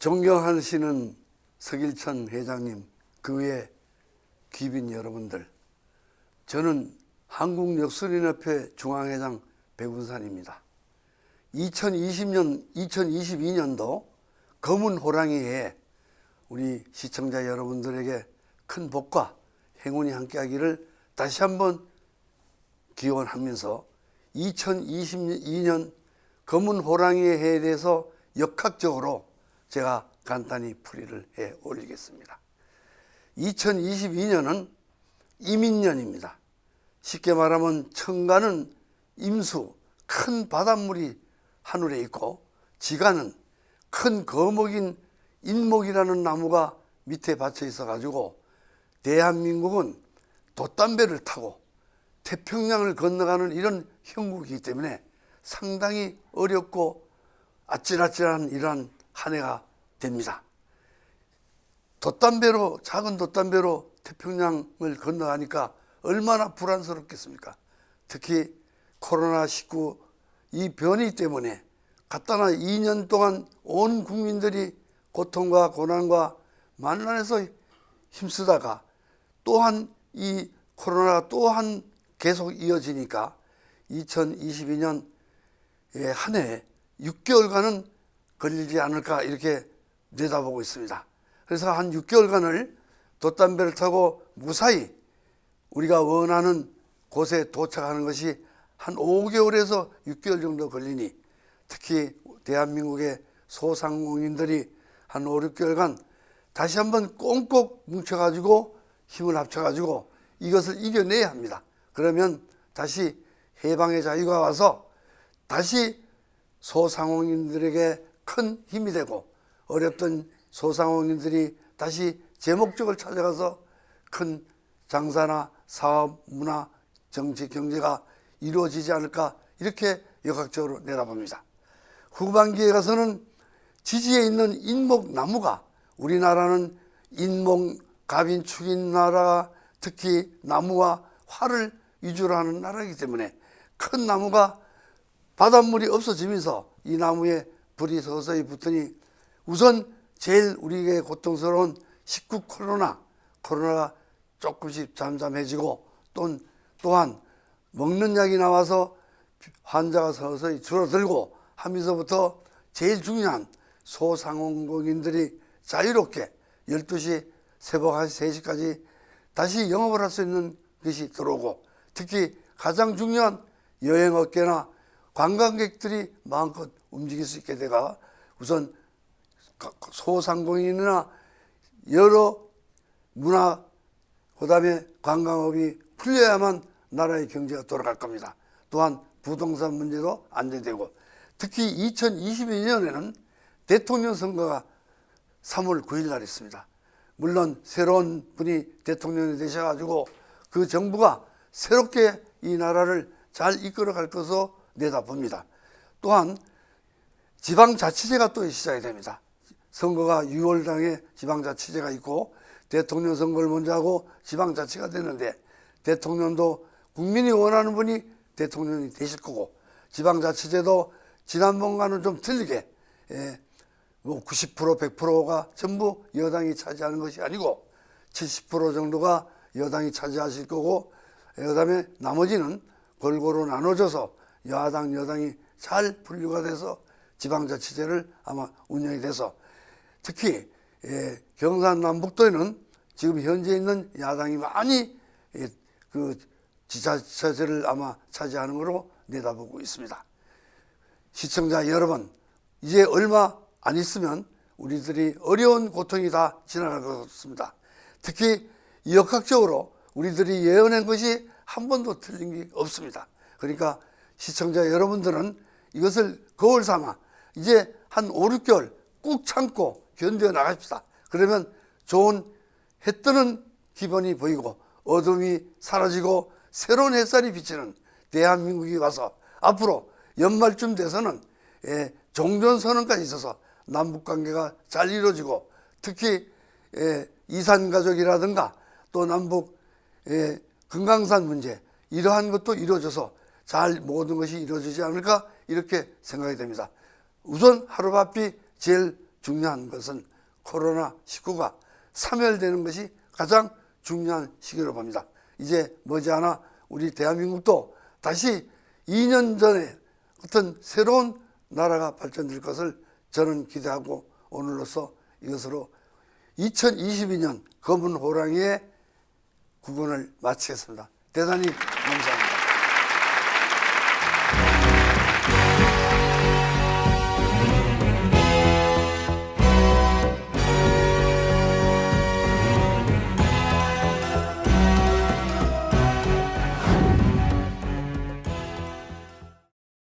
존경하시는 석일천 회장님, 그 외에 귀빈 여러분들, 저는 한국역술인협회 중앙회장 백운산입니다. 2022년도 검은 호랑이에 우리 시청자 여러분들에게 큰 복과 행운이 함께하기를 다시 한번 기원하면서 2022년 검은 호랑이의 해에 대해서 역학적으로 제가 간단히 풀이를 해 올리겠습니다. 2022년은 임인년입니다. 쉽게 말하면 천간은 임수, 큰 바닷물이 하늘에 있고, 지간은 큰 거목인 인목이라는 나무가 밑에 받쳐 있어 가지고 대한민국은 돛담배를 타고 태평양을 건너가는 이런 형국이기 때문에 상당히 어렵고 아찔아찔한 이러한 한 해가 됩니다. 작은 돛담배로 태평양을 건너가니까 얼마나 불안스럽겠습니까? 특히 코로나19 이 변이 때문에 갖다나 2년 동안 온 국민들이 고통과 고난과 만난에서 힘쓰다가 또한 이 코로나가 또한 계속 이어지니까 2022년 한 해 6개월간은 걸리지 않을까 이렇게 내다보고 있습니다. 그래서 한 6개월간을 돛담배를 타고 무사히 우리가 원하는 곳에 도착하는 것이 한 5개월에서 6개월 정도 걸리니, 특히 대한민국의 소상공인들이 한 5, 6개월간 다시 한번 꽁꽁 뭉쳐가지고 힘을 합쳐가지고 이것을 이겨내야 합니다. 그러면 다시 해방의 자유가 와서 다시 소상공인들에게 큰 힘이 되고, 어렵던 소상공인들이 다시 제 목적을 찾아가서 큰 장사나 사업, 문화, 정치, 경제가 이루어지지 않을까 이렇게 역학적으로 내다봅니다. 후반기에 가서는 지지에 있는 인목나무가, 우리나라는 인목갑인축인 나라가 특히 나무와 화를 위주로 하는 나라이기 때문에 큰 나무가 바닷물이 없어지면서 이 나무에 불이 서서히 붙으니 우선 제일 우리에게 고통스러운 19 코로나가 조금씩 잠잠해지고, 또한 먹는 약이 나와서 환자가 서서히 줄어들고 하면서부터 제일 중요한 소상공인들이 자유롭게 12시 새벽 3시까지 다시 영업을 할 수 있는 것이 들어오고, 특히 가장 중요한 여행업계나 관광객들이 마음껏 움직일 수 있게 되가 우선 소상공인이나 여러 문화, 그 다음에 관광업이 풀려야만 나라의 경제가 돌아갈 겁니다. 또한 부동산 문제도 안정되고, 특히 2022년에는 대통령 선거가 3월 9일 날 있습니다. 물론 새로운 분이 대통령이 되셔가지고 그 정부가 새롭게 이 나라를 잘 이끌어갈 것으로 내다봅니다. 또한 지방자치제가 또 시작이 됩니다. 선거가 6월 당에 지방자치제가 있고, 대통령 선거를 먼저 하고 지방자치가 되는데, 대통령도 국민이 원하는 분이 대통령이 되실 거고, 지방자치제도 지난번과는 좀 틀리게 90% 100%가 전부 여당이 차지하는 것이 아니고 70% 정도가 여당이 차지하실 거고, 그 다음에 나머지는 골고루 나눠져서 야당 여당이 잘 분류가 돼서 지방자치제를 아마 운영이 돼서, 특히 경상남북도에는 지금 현재 있는 야당이 많이 그 지자체제를 아마 차지하는 것으로 내다보고 있습니다. 시청자 여러분, 이제 얼마 안 있으면 우리들이 어려운 고통이 다 지나갈 것 같습니다. 특히 역학적으로 우리들이 예언한 것이 한 번도 틀린 게 없습니다. 그러니까 시청자 여러분들은 이것을 거울 삼아 이제 한 5, 6개월 꾹 참고 견뎌 나갑시다. 그러면 좋은 해 뜨는 기분이 보이고 어둠이 사라지고 새로운 햇살이 비치는 대한민국이 와서 앞으로 연말쯤 돼서는 종전선언까지 있어서 남북관계가 잘 이루어지고, 특히 이산가족이라든가 또 남북 금강산 문제, 이러한 것도 이루어져서 잘 모든 것이 이루어지지 않을까 이렇게 생각이 됩니다. 우선 하루바삐 제일 중요한 것은 코로나19가 사멸되는 것이 가장 중요한 시기로 봅니다. 이제 머지않아 우리 대한민국도 다시 2년 전에 어떤 새로운 나라가 발전될 것을 저는 기대하고 오늘로써 이것으로 2022년 검은 호랑이의 구본을 마치겠습니다. 대단히 감사합니다.